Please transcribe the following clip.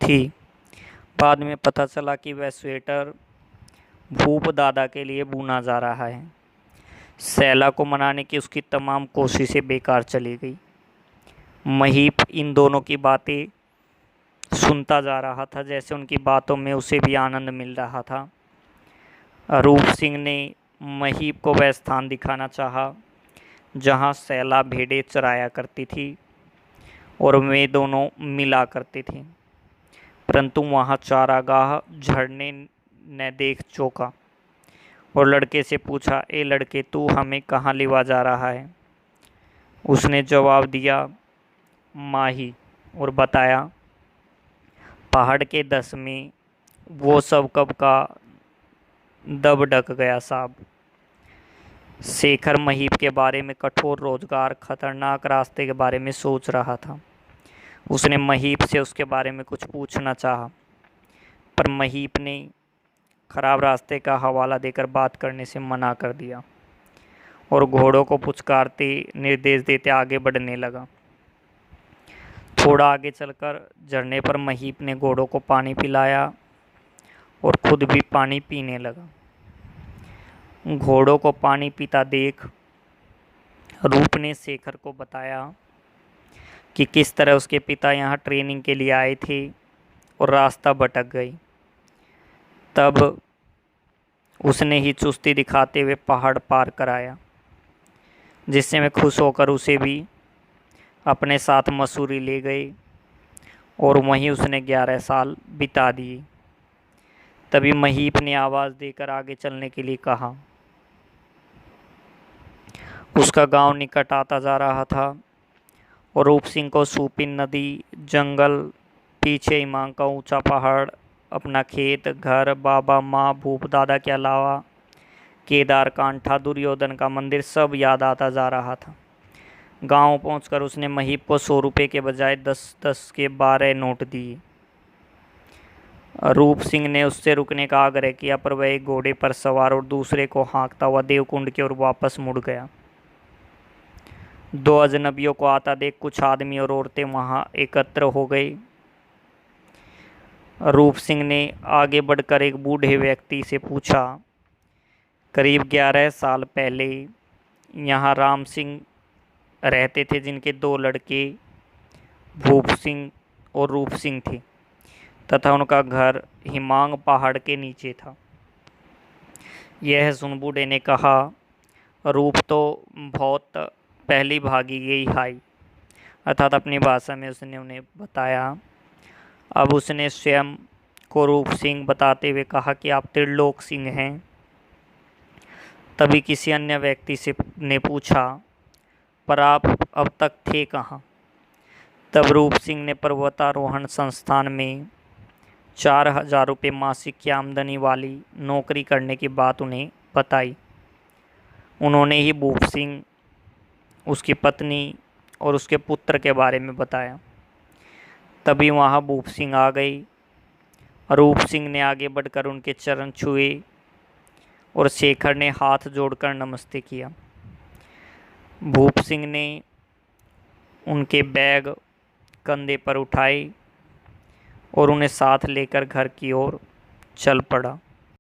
थी। बाद में पता चला कि वह स्वेटर भूप दादा के लिए बुना जा रहा है। सैला को मनाने की उसकी तमाम कोशिशें बेकार चली गई। महीप इन दोनों की बातें सुनता जा रहा था, जैसे उनकी बातों में उसे भी आनंद मिल रहा था। रूप सिंह ने महीप को वह स्थान दिखाना चाहा जहाँ सैला भेड़ें चराया करती थी और वे दोनों मिला करती थी, परंतु वहाँ चारागाह झरने ने देख चौंका और लड़के से पूछा, ए लड़के, तू हमें कहाँ लेवा जा रहा है? उसने जवाब दिया, माही, और बताया, पहाड़ के 10 में। वो सब कब का दब ढक गया साहब। शेखर महीप के बारे में कठोर रोजगार, खतरनाक रास्ते के बारे में सोच रहा था। उसने महीप से उसके बारे में कुछ पूछना चाहा, पर महीप ने खराब रास्ते का हवाला देकर बात करने से मना कर दिया और घोड़ों को पुचकारते निर्देश देते आगे बढ़ने लगा। थोड़ा आगे चलकर झरने पर महीप ने घोड़ों को पानी पिलाया और खुद भी पानी पीने लगा। घोड़ों को पानी पीता देख रूप ने शेखर को बताया कि किस तरह उसके पिता यहाँ ट्रेनिंग के लिए आए थे और रास्ता भटक गई। तब उसने ही चुस्ती दिखाते हुए पहाड़ पार कराया, जिससे मैं खुश होकर उसे भी अपने साथ मसूरी ले गए और वहीं उसने 11 साल बिता दिए। तभी महीप ने आवाज़ देकर आगे चलने के लिए कहा। उसका गांव निकट आता जा रहा था और रूप सिंह को सूपिन नदी, जंगल, पीछे इमाम का ऊंचा पहाड़, अपना खेत, घर, बाबा, माँ, भूप दादा के अलावा केदार कांठा, दुर्योधन का मंदिर सब याद आता जा रहा था। गांव पहुंचकर उसने महीप को 100 रुपये के बजाय 10-10 के 12 नोट दिए। रूप सिंह ने उससे रुकने का आग्रह किया, पर वह एक घोड़े पर सवार और दूसरे को हाँकता हुआ देवकुंड की ओर वापस मुड़ गया। 2 अजनबियों को आता देख कुछ आदमी और औरतें वहां एकत्र हो गए। रूप सिंह ने आगे बढ़कर एक बूढ़े व्यक्ति से पूछा, करीब 11 साल पहले यहाँ राम सिंह रहते थे, जिनके 2 लड़के भूप सिंह और रूप सिंह थे तथा उनका घर हिमांग पहाड़ के नीचे था। यह सुन बूढ़े ने कहा, रूप तो बहुत पहली भागी गई हाई, अर्थात अपनी भाषा में उसने उन्हें बताया। अब उसने स्वयं को रूप सिंह बताते हुए कहा कि आप त्रिलोक सिंह हैं। तभी किसी अन्य व्यक्ति से ने पूछा, पर आप अब तक थे कहाँ? तब रूप सिंह ने पर्वतारोहण संस्थान में 4000 रुपये मासिक की आमदनी वाली नौकरी करने की बात उन्हें बताई। उन्होंने ही भूप सिंह, उसकी पत्नी और उसके पुत्र के बारे में बताया। तभी वहाँ भूप सिंह आ गई। रूप सिंह ने आगे बढ़कर उनके चरण छुए और शेखर ने हाथ जोड़कर नमस्ते किया। भूप सिंह ने उनके बैग कंधे पर उठाए और उन्हें साथ लेकर घर की ओर चल पड़ा।